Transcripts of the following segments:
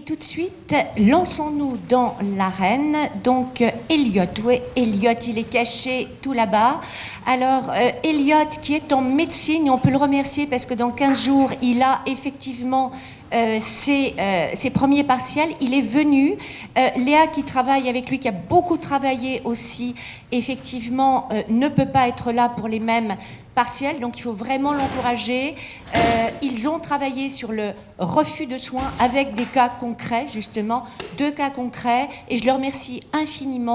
tout de suite, lançons-nous dans l'arène. Donc, Elliot, oui, Elliot, il est caché tout là-bas. Alors, Elliot, qui est en médecine, et on peut le remercier parce que dans 15 jours, il a effectivement ses premiers partiels. Il est venu. Léa, qui travaille avec lui, qui a beaucoup travaillé aussi, effectivement, ne peut pas être là pour les mêmes partiels, donc il faut vraiment l'encourager. Ils ont travaillé sur le refus de soins avec des cas concrets, justement, 2 cas concrets, et je le remercie infiniment,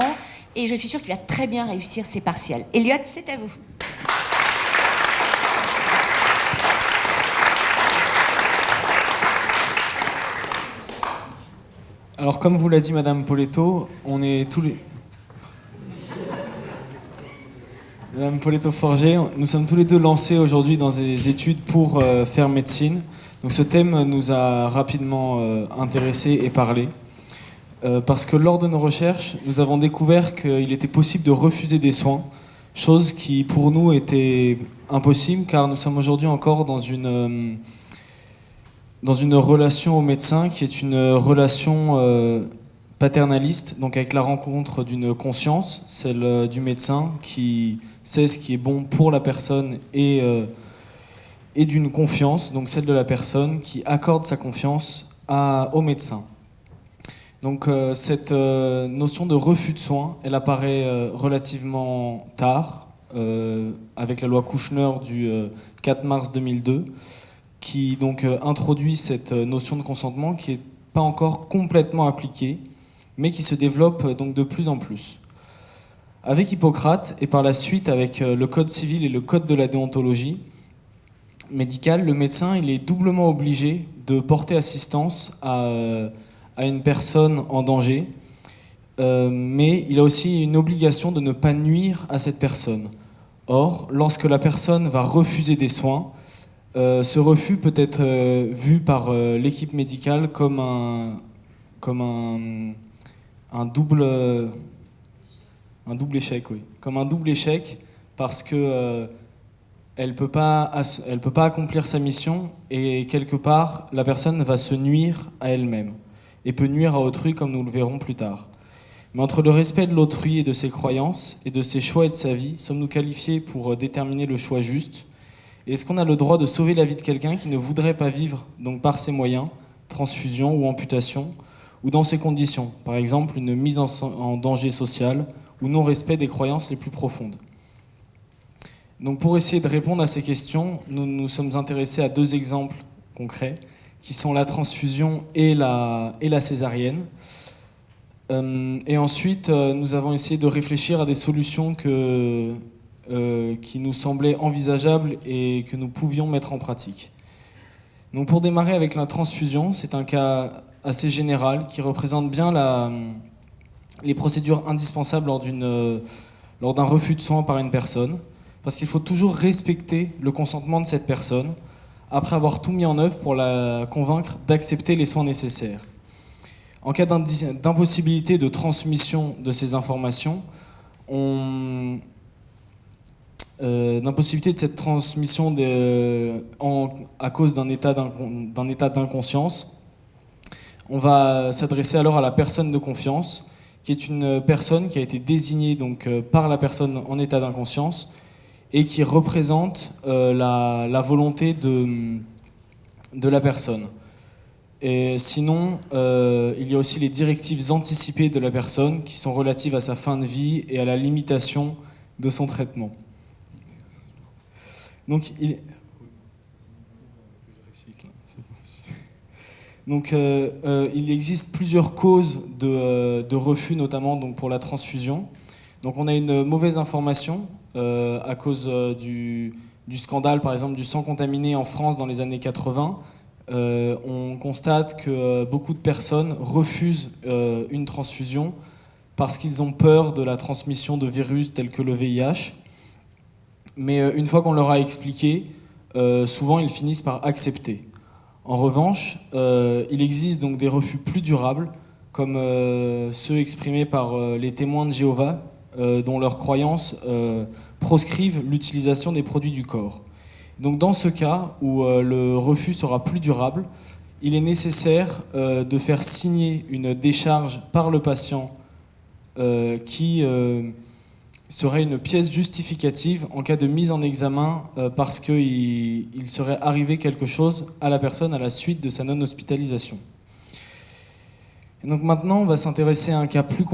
et je suis sûre qu'il va très bien réussir ses partiels. Elliot, c'est à vous. Alors, comme vous l'a dit Madame Poletto, on est tous les... Madame Poletto-Forget, nous sommes tous les deux lancés aujourd'hui dans des études pour faire médecine. Donc ce thème nous a rapidement intéressés et parlé. Parce que lors de nos recherches, nous avons découvert qu'il était possible de refuser des soins, chose qui pour nous était impossible car nous sommes aujourd'hui encore dans une relation au médecin qui est une relation paternaliste, donc avec la rencontre d'une conscience, celle du médecin qui sait ce qui est bon pour la personne et d'une confiance, donc celle de la personne qui accorde sa confiance au médecin. Donc cette notion de refus de soins, elle apparaît relativement tard, avec la loi Kouchner du 4 mars 2002, qui donc introduit cette notion de consentement qui n'est pas encore complètement appliquée, mais qui se développe donc de plus en plus. Avec Hippocrate, et par la suite avec le Code civil et le Code de la déontologie médicale, le médecin il est doublement obligé de porter assistance à une personne en danger, mais il a aussi une obligation de ne pas nuire à cette personne. Or, lorsque la personne va refuser des soins, ce refus peut être vu par l'équipe médicale comme un double échec, oui. Comme un double échec, parce que elle peut pas accomplir sa mission et quelque part la personne va se nuire à elle-même et peut nuire à autrui, comme nous le verrons plus tard. Mais entre le respect de l'autrui et de ses croyances et de ses choix et de sa vie, sommes-nous qualifiés pour déterminer le choix juste? Et est-ce qu'on a le droit de sauver la vie de quelqu'un qui ne voudrait pas vivre, donc par ses moyens, transfusion ou amputation, ou dans ces conditions, par exemple une mise en danger social ou non-respect des croyances les plus profondes? Donc pour essayer de répondre à ces questions, nous nous sommes intéressés à 2 exemples concrets, qui sont la transfusion et la césarienne. Et ensuite, nous avons essayé de réfléchir à des solutions qui nous semblaient envisageables et que nous pouvions mettre en pratique. Donc pour démarrer avec la transfusion, c'est un cas assez général qui représente bien les procédures indispensables lors d'un refus de soins par une personne, parce qu'il faut toujours respecter le consentement de cette personne après avoir tout mis en œuvre pour la convaincre d'accepter les soins nécessaires. En cas d'impossibilité de transmission de ces informations, d'impossibilité de cette transmission à cause d'un état d'inconscience, on va s'adresser alors à la personne de confiance, qui est une personne qui a été désignée donc, par la personne en état d'inconscience et qui représente la volonté de la personne. Et sinon, il y a aussi les directives anticipées de la personne qui sont relatives à sa fin de vie et à la limitation de son traitement. Donc, il existe plusieurs causes de refus, notamment donc, pour la transfusion. Donc, on a une mauvaise information à cause du scandale, par exemple, du sang contaminé en France dans les années 80. On constate que beaucoup de personnes refusent une transfusion parce qu'ils ont peur de la transmission de virus tels que le VIH. Mais une fois qu'on leur a expliqué, souvent ils finissent par accepter. En revanche, il existe donc des refus plus durables, comme ceux exprimés par les témoins de Jéhovah, dont leurs croyances proscrivent l'utilisation des produits du corps. Donc dans ce cas où le refus sera plus durable, il est nécessaire de faire signer une décharge par le patient qui serait une pièce justificative en cas de mise en examen parce qu'il serait arrivé quelque chose à la personne à la suite de sa non-hospitalisation. Et donc maintenant, on va s'intéresser à un cas plus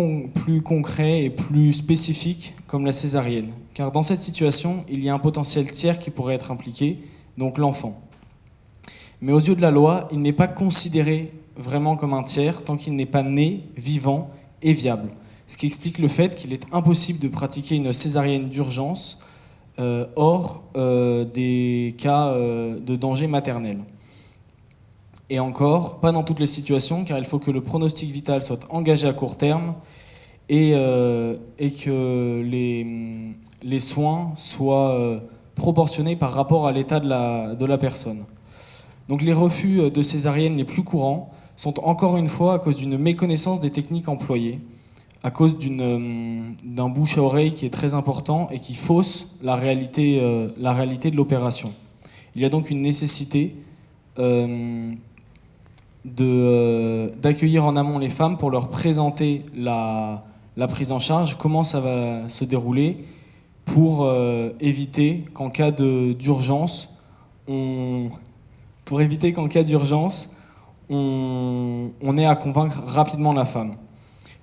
concret et plus spécifique, comme la césarienne. Car dans cette situation, il y a un potentiel tiers qui pourrait être impliqué, donc l'enfant. Mais aux yeux de la loi, il n'est pas considéré vraiment comme un tiers tant qu'il n'est pas né, vivant et viable. Ce qui explique le fait qu'il est impossible de pratiquer une césarienne d'urgence hors des cas de danger maternel. Et encore, pas dans toutes les situations, car il faut que le pronostic vital soit engagé à court terme et que les soins soient proportionnés par rapport à l'état de la personne. Donc les refus de césarienne les plus courants sont encore une fois à cause d'une méconnaissance des techniques employées, à cause d'un bouche à oreille qui est très important et qui fausse la réalité de l'opération. Il y a donc une nécessité d'accueillir en amont les femmes pour leur présenter la prise en charge, comment ça va se dérouler, pour éviter qu'en cas d'urgence, on ait à convaincre rapidement la femme.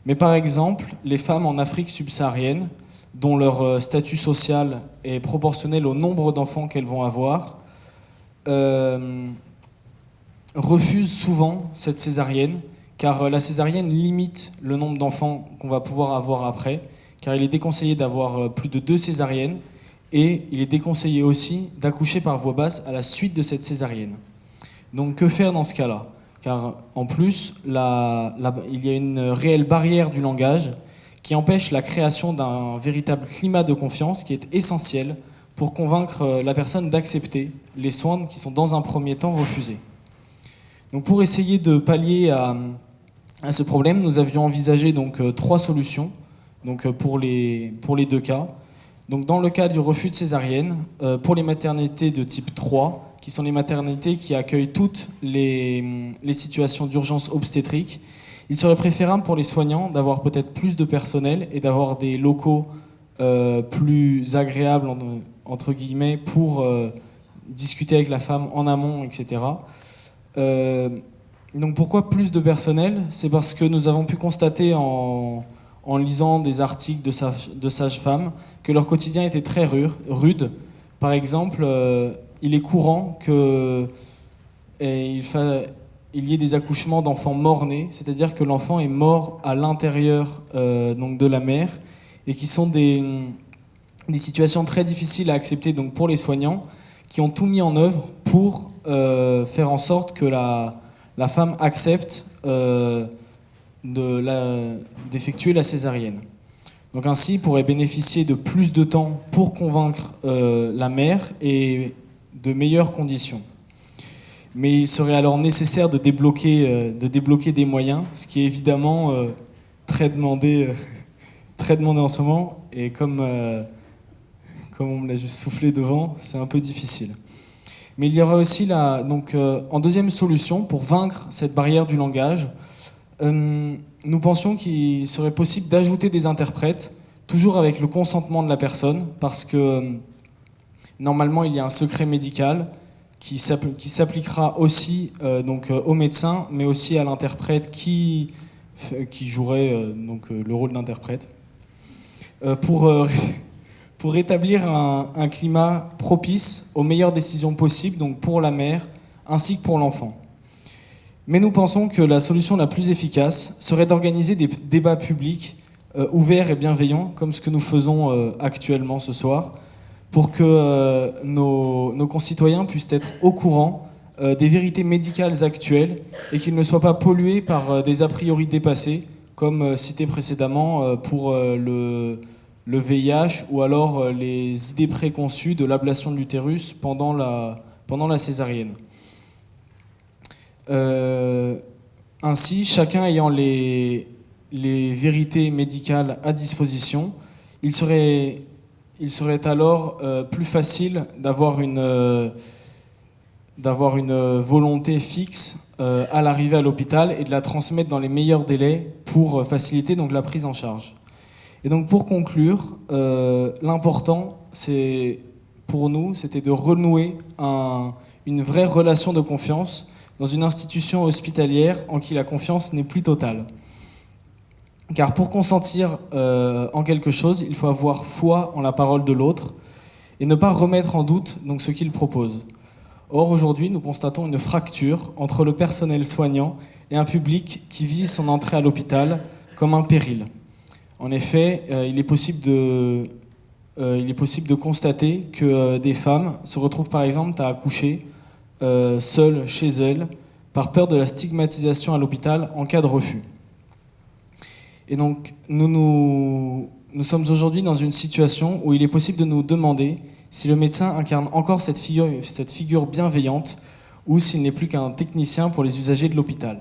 Mais par exemple, les femmes en Afrique subsaharienne, dont leur statut social est proportionnel au nombre d'enfants qu'elles vont avoir, refusent souvent cette césarienne, car la césarienne limite le nombre d'enfants qu'on va pouvoir avoir après, car il est déconseillé d'avoir plus de 2 césariennes, et il est déconseillé aussi d'accoucher par voie basse à la suite de cette césarienne. Donc que faire dans ce cas-là ? Car en plus, il y a une réelle barrière du langage qui empêche la création d'un véritable climat de confiance qui est essentiel pour convaincre la personne d'accepter les soins qui sont dans un premier temps refusés. Donc pour essayer de pallier à ce problème, nous avions envisagé donc 3 solutions donc pour les 2 cas. Donc dans le cas du refus de césarienne, pour les maternités de type 3, qui sont les maternités qui accueillent toutes les situations d'urgence obstétrique, il serait préférable pour les soignants d'avoir peut-être plus de personnel et d'avoir des locaux plus agréables, entre guillemets, pour discuter avec la femme en amont, etc. Donc pourquoi plus de personnel ? C'est parce que nous avons pu constater en lisant des articles de sages-femmes que leur quotidien était très rude. Par exemple, il est courant qu'il y ait des accouchements d'enfants morts-nés, c'est-à-dire que l'enfant est mort à l'intérieur donc de la mère, et qui sont des situations très difficiles à accepter donc pour les soignants, qui ont tout mis en œuvre pour faire en sorte que la femme accepte d'effectuer la césarienne. Donc ainsi, il pourrait bénéficier de plus de temps pour convaincre la mère et de meilleures conditions. Mais il serait alors nécessaire de débloquer des moyens, ce qui est évidemment très demandé en ce moment, et comme on me l'a juste soufflé devant, c'est un peu difficile. Mais il y aura aussi en deuxième solution, pour vaincre cette barrière du langage, nous pensions qu'il serait possible d'ajouter des interprètes, toujours avec le consentement de la personne, parce que normalement il y a un secret médical qui s'appliquera aussi au médecin, mais aussi à l'interprète qui jouerait le rôle d'interprète, pour établir un climat propice aux meilleures décisions possibles, donc pour la mère ainsi que pour l'enfant. Mais nous pensons que la solution la plus efficace serait d'organiser des débats publics ouverts et bienveillants, comme ce que nous faisons actuellement ce soir, pour que nos concitoyens puissent être au courant des vérités médicales actuelles et qu'ils ne soient pas pollués par des a priori dépassés, comme cité précédemment pour le VIH ou alors les idées préconçues de l'ablation de l'utérus pendant la césarienne. Ainsi, chacun ayant les vérités médicales à disposition, il serait alors plus facile d'avoir une volonté fixe à l'arrivée à l'hôpital et de la transmettre dans les meilleurs délais pour faciliter donc la prise en charge. Et donc pour conclure, l'important pour nous, c'était de renouer une vraie relation de confiance dans une institution hospitalière en qui la confiance n'est plus totale. Car pour consentir en quelque chose, il faut avoir foi en la parole de l'autre et ne pas remettre en doute donc, ce qu'il propose. Or, aujourd'hui, nous constatons une fracture entre le personnel soignant et un public qui vit son entrée à l'hôpital comme un péril. En effet, il est possible de constater que des femmes se retrouvent par exemple à accoucher seules chez elles par peur de la stigmatisation à l'hôpital en cas de refus. Et donc, nous sommes aujourd'hui dans une situation où il est possible de nous demander si le médecin incarne encore cette figure bienveillante ou s'il n'est plus qu'un technicien pour les usagers de l'hôpital.